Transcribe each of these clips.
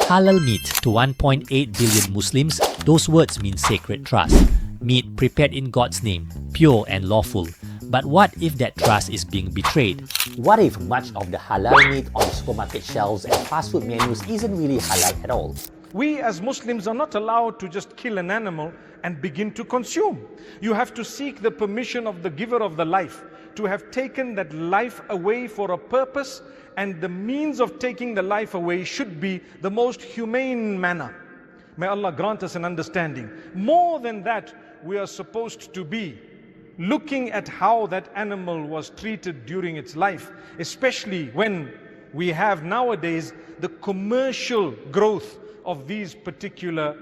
Halal meat to 1.8 billion Muslims, those words mean sacred trust. Meat prepared in God's name, pure and lawful. But what if that trust is being betrayed? What if much of the halal meat on supermarket shelves and fast food menus isn't really halal at all? We as Muslims are not allowed to just kill an animal and begin to consume. You have to seek the permission of the giver of the life to have taken that life away for a purpose, and the means of taking the life away should be the most humane manner. May Allah grant us an understanding. More than that, we are supposed to be looking at how that animal was treated during its life, especially when we have nowadays the commercial growth of these particular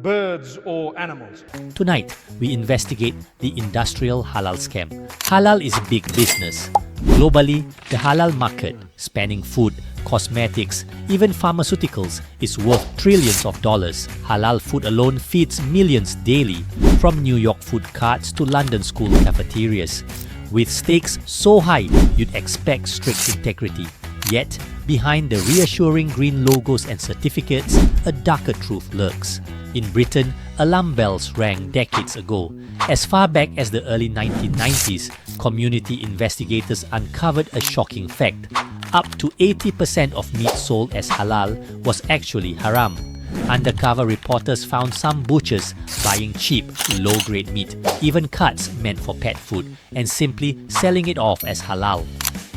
birds or animals. Tonight, we investigate the industrial halal scam. Halal is a big business. Globally, the halal market, spanning food, cosmetics, even pharmaceuticals, is worth trillions of dollars. Halal food alone feeds millions daily, from New York food carts to London school cafeterias. With stakes so high, you'd expect strict integrity. Yet, behind the reassuring green logos and certificates, a darker truth lurks. In Britain, alarm bells rang decades ago. As far back as the early 1990s, community investigators uncovered a shocking fact. Up to 80% of meat sold as halal was actually haram. Undercover reporters found some butchers buying cheap, low-grade meat, even cuts meant for pet food, and simply selling it off as halal.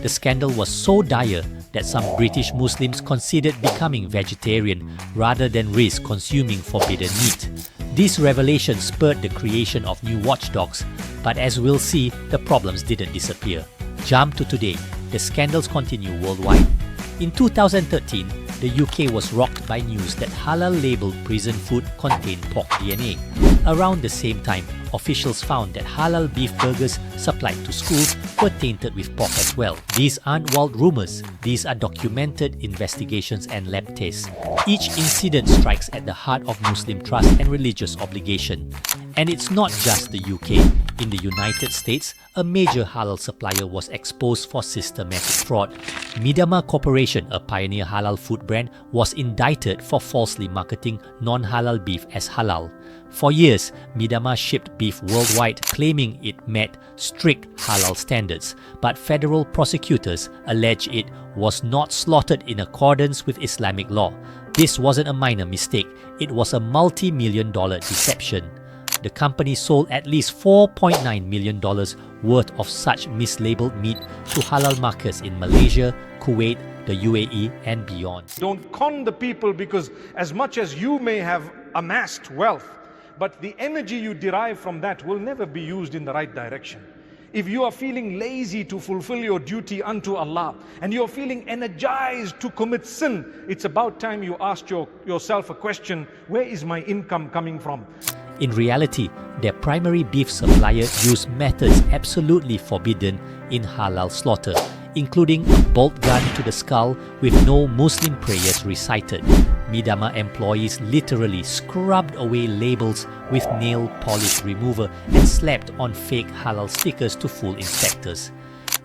The scandal was so dire that some British Muslims considered becoming vegetarian rather than risk consuming forbidden meat. These revelations spurred the creation of new watchdogs, but as we'll see, the problems didn't disappear. Jump to today, the scandals continue worldwide. In 2013, the UK was rocked by news that halal-labelled prison food contained pork DNA. Around the same time, officials found that halal beef burgers supplied to schools were tainted with pork as well. These aren't wild rumors, these are documented investigations and lab tests. Each incident strikes at the heart of Muslim trust and religious obligation. And it's not just the UK. In the United States, a major halal supplier was exposed for systematic fraud. Midama Corporation, a pioneer halal food brand, was indicted for falsely marketing non-halal beef as halal. For years, Midama shipped beef worldwide, claiming it met strict halal standards, but federal prosecutors allege it was not slaughtered in accordance with Islamic law. This wasn't a minor mistake, it was a multi-million-dollar deception. The company sold at least $4.9 million worth of such mislabeled meat to halal markets in Malaysia, Kuwait, the UAE, and beyond. Don't con the people, because as much as you may have amassed wealth, but the energy you derive from that will never be used in the right direction. If you are feeling lazy to fulfill your duty unto Allah, and you are feeling energized to commit sin, it's about time you asked yourself a question: where is my income coming from? In reality, their primary beef supplier used methods absolutely forbidden in halal slaughter, including a bolt gun to the skull with no Muslim prayers recited. Midama employees literally scrubbed away labels with nail polish remover and slapped on fake halal stickers to fool inspectors.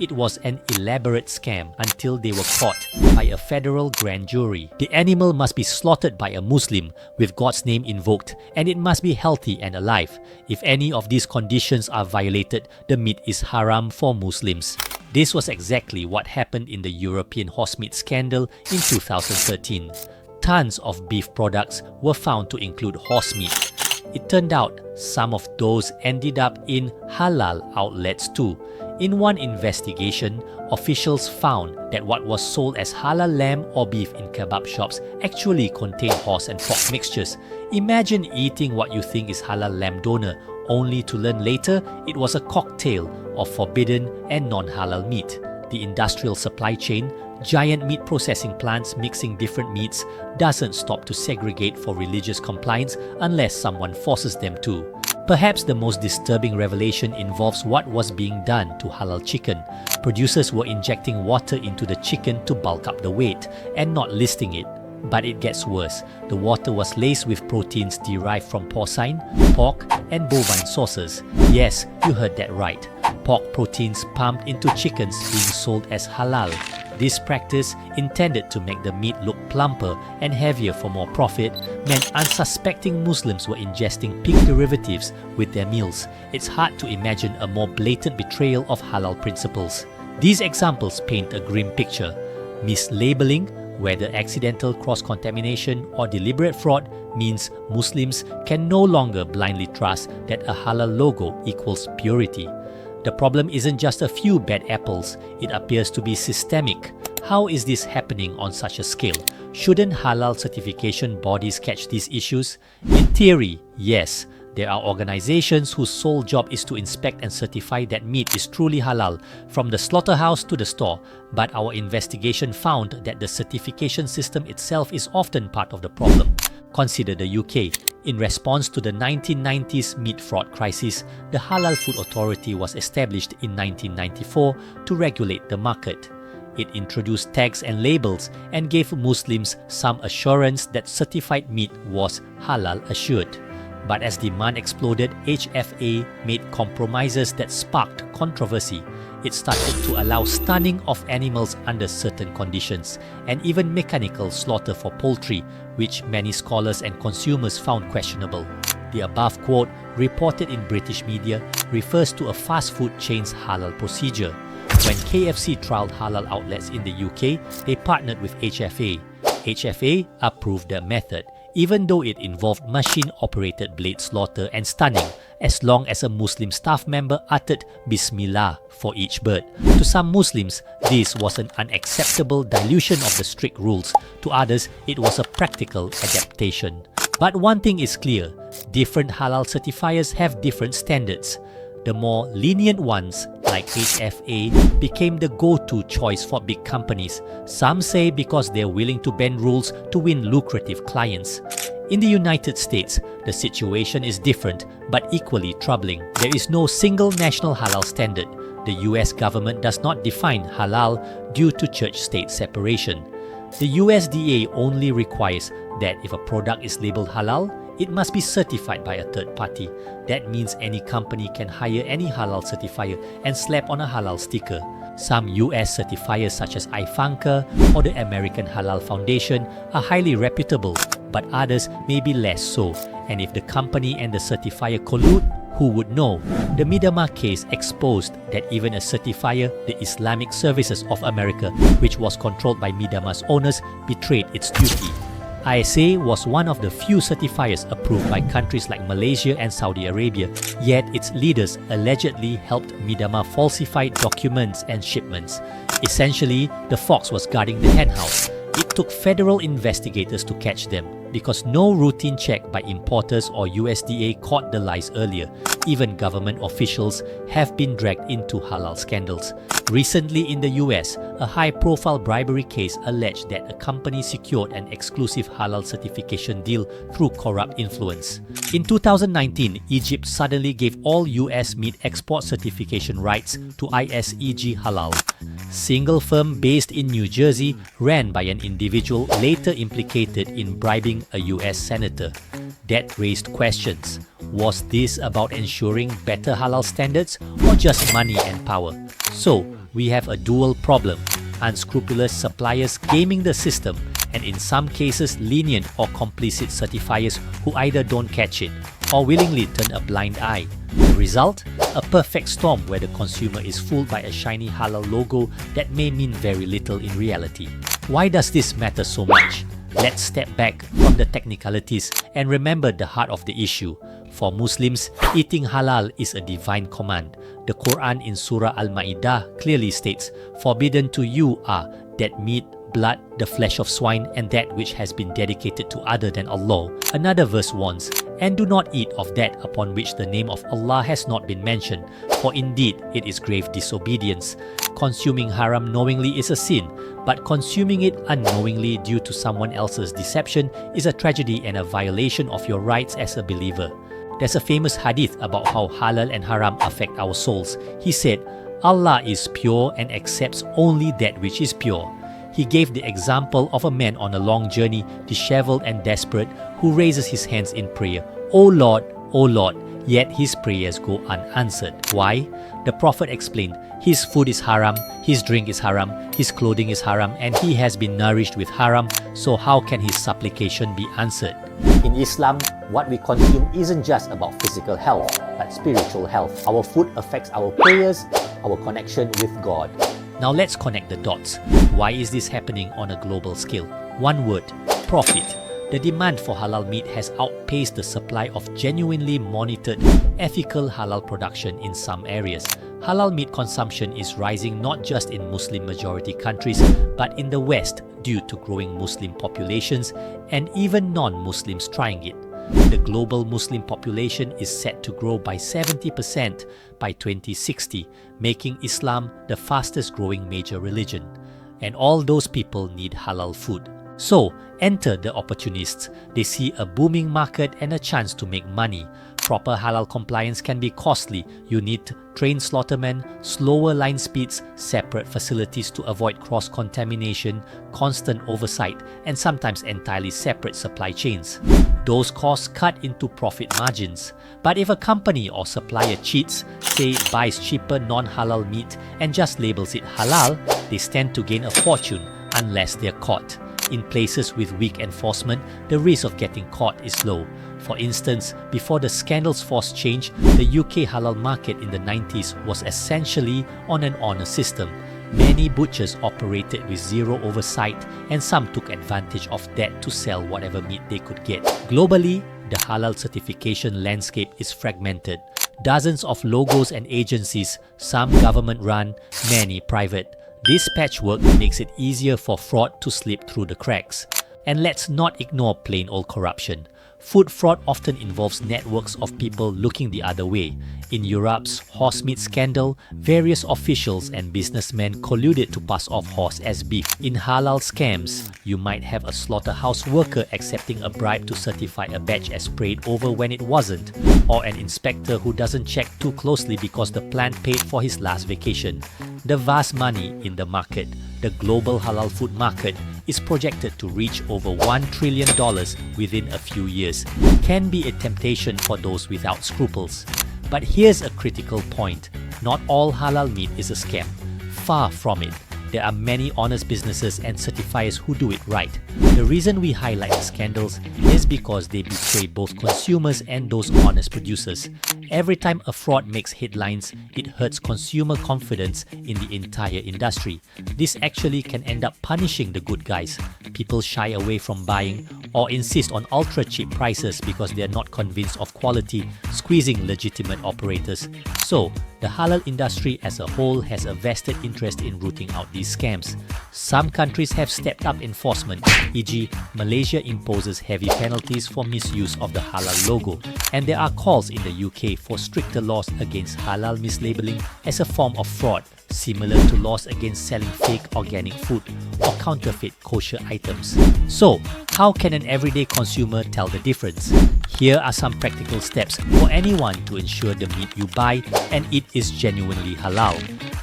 It was an elaborate scam until they were caught by a federal grand jury. The animal must be slaughtered by a Muslim with God's name invoked, and it must be healthy and alive. If any of these conditions are violated, the meat is haram for Muslims. This was exactly what happened in the European horse meat scandal in 2013. Tons of beef products were found to include horse meat. It turned out some of those ended up in halal outlets too. In one investigation, officials found that what was sold as halal lamb or beef in kebab shops actually contained horse and pork mixtures. Imagine eating what you think is halal lamb doner, only to learn later it was a cocktail of forbidden and non-halal meat. The industrial supply chain, giant meat processing plants mixing different meats, doesn't stop to segregate for religious compliance unless someone forces them to. Perhaps the most disturbing revelation involves what was being done to halal chicken. Producers were injecting water into the chicken to bulk up the weight and not listing it. But it gets worse. The water was laced with proteins derived from porcine, pork, and bovine sources. Yes, you heard that right. Pork proteins pumped into chickens being sold as halal. This practice, intended to make the meat look plumper and heavier for more profit, meant unsuspecting Muslims were ingesting pig derivatives with their meals. It's hard to imagine a more blatant betrayal of halal principles. These examples paint a grim picture. Mislabeling, whether accidental cross-contamination or deliberate fraud, means Muslims can no longer blindly trust that a halal logo equals purity. The problem isn't just a few bad apples, it appears to be systemic. How is this happening on such a scale? Shouldn't halal certification bodies catch these issues? In theory, yes. There are organizations whose sole job is to inspect and certify that meat is truly halal, from the slaughterhouse to the store. But our investigation found that the certification system itself is often part of the problem. Consider the UK. In response to the 1990s meat fraud crisis, the Halal Food Authority was established in 1994 to regulate the market. It introduced tags and labels and gave Muslims some assurance that certified meat was halal assured. But as demand exploded, HFA made compromises that sparked controversy. It started to allow stunning of animals under certain conditions, and even mechanical slaughter for poultry, which many scholars and consumers found questionable. The above quote, reported in British media, refers to a fast food chain's halal procedure. When KFC trialled halal outlets in the UK, they partnered with HFA. HFA approved the method, even though it involved machine-operated blade slaughter and stunning, as long as a Muslim staff member uttered Bismillah for each bird. To some Muslims, this was an unacceptable dilution of the strict rules. To others, it was a practical adaptation. But one thing is clear, different halal certifiers have different standards. The more lenient ones, like HFA, became the go-to choice for big companies. Some say because they're willing to bend rules to win lucrative clients. In the United States, the situation is different but equally troubling. There is no single national halal standard. The US government does not define halal due to church-state separation. The USDA only requires that if a product is labeled halal, it must be certified by a third party. That means any company can hire any halal certifier and slap on a halal sticker. Some US certifiers such as IFANCA or the American Halal Foundation are highly reputable, but others may be less so. And if the company and the certifier collude, who would know? The Midama case exposed that even a certifier, the Islamic Services of America, which was controlled by Midama's owners, betrayed its duty. ISA was one of the few certifiers approved by countries like Malaysia and Saudi Arabia, yet its leaders allegedly helped Midama falsify documents and shipments. Essentially, the fox was guarding the henhouse. It took federal investigators to catch them because no routine check by importers or USDA caught the lies earlier. Even government officials have been dragged into halal scandals. Recently in the US, a high-profile bribery case alleged that a company secured an exclusive halal certification deal through corrupt influence. In 2019, Egypt suddenly gave all US meat export certification rights to ISEG Halal. Single firm based in New Jersey, ran by an individual later implicated in bribing a US senator. That raised questions. Was this about ensuring better halal standards or just money and power? So, we have a dual problem: unscrupulous suppliers gaming the system, and in some cases lenient or complicit certifiers who either don't catch it or willingly turn a blind eye. The result? A perfect storm where the consumer is fooled by a shiny halal logo that may mean very little in reality. Why does this matter so much? Let's step back from the technicalities and remember the heart of the issue. For Muslims, eating halal is a divine command. The Quran in Surah Al-Ma'idah clearly states, "Forbidden to you are dead meat, blood, the flesh of swine, and that which has been dedicated to other than Allah." Another verse warns, "And do not eat of that upon which the name of Allah has not been mentioned, for indeed it is grave disobedience." Consuming haram knowingly is a sin, but consuming it unknowingly due to someone else's deception is a tragedy and a violation of your rights as a believer. There's a famous hadith about how halal and haram affect our souls. He said, "Allah is pure and accepts only that which is pure." He gave the example of a man on a long journey, disheveled and desperate, who raises his hands in prayer. O Lord, yet his prayers go unanswered. Why? The Prophet explained, his food is haram, his drink is haram, his clothing is haram, and he has been nourished with haram, so how can his supplication be answered? In Islam, what we consume isn't just about physical health, but spiritual health. Our food affects our prayers, our connection with God. Now let's connect the dots. Why is this happening on a global scale? One word, profit. The demand for halal meat has outpaced the supply of genuinely monitored, ethical halal production in some areas. Halal meat consumption is rising not just in Muslim-majority countries, but in the West due to growing Muslim populations and even non-Muslims trying it. The global Muslim population is set to grow by 70% by 2060, making Islam the fastest growing major religion. And all those people need halal food. So, enter the opportunists. They see a booming market and a chance to make money. Proper halal compliance can be costly. You need trained slaughtermen, slower line speeds, separate facilities to avoid cross-contamination, constant oversight, and sometimes entirely separate supply chains. Those costs cut into profit margins. But if a company or supplier cheats, say buys cheaper non-halal meat and just labels it halal, they stand to gain a fortune unless they're caught. In places with weak enforcement, the risk of getting caught is low. For instance, before the scandals forced change, the UK halal market in the 90s was essentially on an honour system. Many butchers operated with zero oversight, and some took advantage of that to sell whatever meat they could get. Globally, the halal certification landscape is fragmented. Dozens of logos and agencies, some government-run, many private. This patchwork makes it easier for fraud to slip through the cracks. And let's not ignore plain old corruption. Food fraud often involves networks of people looking the other way. In Europe's horse meat scandal, various officials and businessmen colluded to pass off horse as beef. In halal scams, you might have a slaughterhouse worker accepting a bribe to certify a batch as sprayed over when it wasn't, or an inspector who doesn't check too closely because the plant paid for his last vacation. The vast money in the market, the global halal food market, is projected to reach over $1 trillion within a few years. Can be a temptation for those without scruples. But here's a critical point. Not all halal meat is a scam. Far from it. There are many honest businesses and certifiers who do it right. The reason we highlight the scandals is because they betray both consumers and those honest producers. Every time a fraud makes headlines, it hurts consumer confidence in the entire industry. This actually can end up punishing the good guys. People shy away from buying or insist on ultra-cheap prices because they are not convinced of quality, squeezing legitimate operators. So, the halal industry as a whole has a vested interest in rooting out these scams. Some countries have stepped up enforcement, e.g. Malaysia imposes heavy penalties for misuse of the halal logo, and there are calls in the UK for stricter laws against halal mislabeling as a form of fraud, similar to laws against selling fake organic food or counterfeit kosher items. So, how can an everyday consumer tell the difference? Here are some practical steps for anyone to ensure the meat you buy and eat is genuinely halal.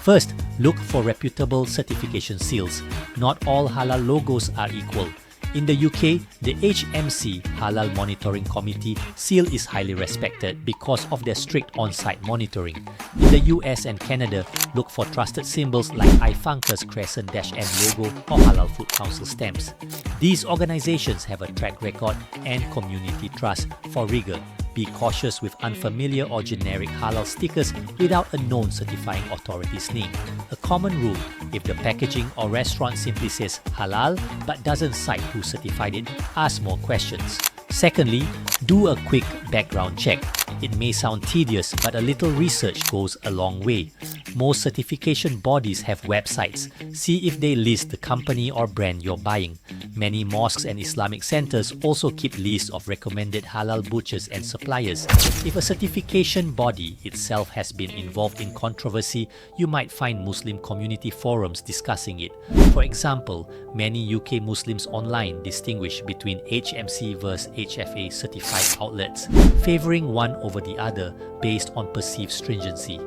First, look for reputable certification seals. Not all halal logos are equal. In the UK, the HMC Halal Monitoring Committee seal is highly respected because of their strict on-site monitoring. In the US and Canada, look for trusted symbols like iFunker's Crescent-M logo or Halal Food Council stamps. These organizations have a track record and community trust for rigor. Be cautious with unfamiliar or generic halal stickers without a known certifying authority's name. A common rule, if the packaging or restaurant simply says halal but doesn't cite who certified it, ask more questions. Secondly, do a quick background check. It may sound tedious, but a little research goes a long way. Most certification bodies have websites. See if they list the company or brand you're buying. Many mosques and Islamic centers also keep lists of recommended halal butchers and suppliers. If a certification body itself has been involved in controversy, you might find Muslim community forums discussing it. For example, many UK Muslims online distinguish between HMC versus HFA certified outlets, favoring one over the other based on perceived stringency.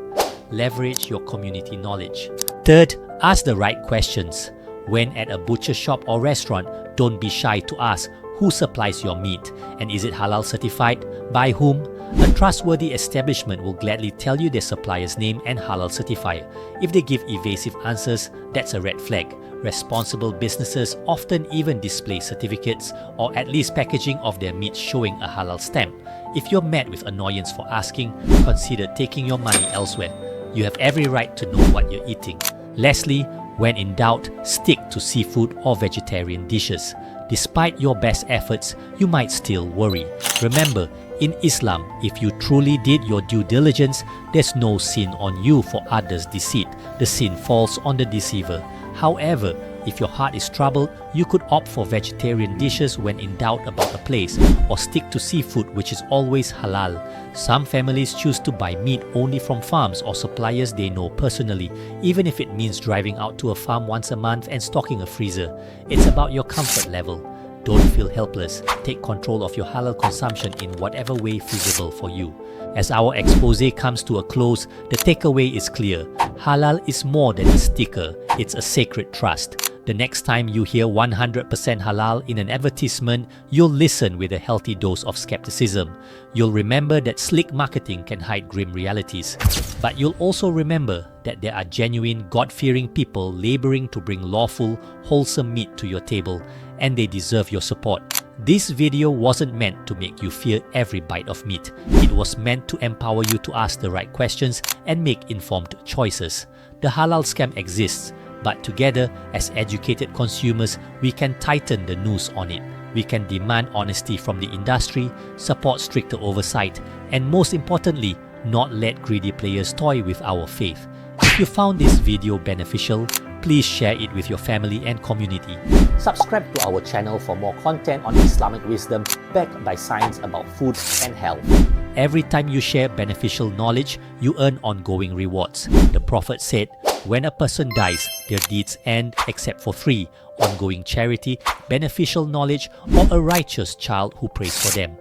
Leverage your community knowledge. Third, ask the right questions. When at a butcher shop or restaurant, don't be shy to ask who supplies your meat and is it halal certified, by whom. A trustworthy establishment will gladly tell you their supplier's name and halal certifier. If they give evasive answers, that's a red flag. Responsible businesses often even display certificates or at least packaging of their meat showing a halal stamp. If you're met with annoyance for asking, consider taking your money elsewhere. You have every right to know what you're eating. Lastly, when in doubt, stick to seafood or vegetarian dishes. Despite your best efforts, you might still worry. Remember, in Islam, if you truly did your due diligence, there's no sin on you for others' deceit. The sin falls on the deceiver. However, if your heart is troubled, you could opt for vegetarian dishes when in doubt about a place, or stick to seafood, which is always halal. Some families choose to buy meat only from farms or suppliers they know personally, even if it means driving out to a farm once a month and stocking a freezer. It's about your comfort level. Don't feel helpless. Take control of your halal consumption in whatever way feasible for you. As our expose comes to a close, the takeaway is clear. Halal is more than a sticker, it's a sacred trust. The next time you hear 100% halal in an advertisement, you'll listen with a healthy dose of skepticism. You'll remember that slick marketing can hide grim realities. But you'll also remember that there are genuine, God-fearing people laboring to bring lawful, wholesome meat to your table, and they deserve your support. This video wasn't meant to make you fear every bite of meat. It was meant to empower you to ask the right questions and make informed choices. The halal scam exists, but together, as educated consumers, we can tighten the noose on it. We can demand honesty from the industry, support stricter oversight, and most importantly, not let greedy players toy with our faith. If you found this video beneficial, please share it with your family and community. Subscribe to our channel for more content on Islamic wisdom backed by science about food and health. Every time you share beneficial knowledge, you earn ongoing rewards. The Prophet said, when a person dies, their deeds end except for 3: ongoing charity, beneficial knowledge, or a righteous child who prays for them.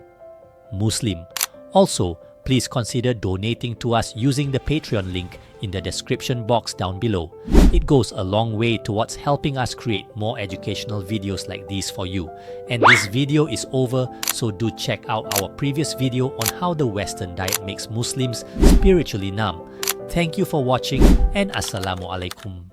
Muslim. Also, please consider donating to us using the Patreon link in the description box down below. It goes a long way towards helping us create more educational videos like these for you. And this video is over, so do check out our previous video on how the Western diet makes Muslims spiritually numb. Thank you for watching, and Assalamu alaikum.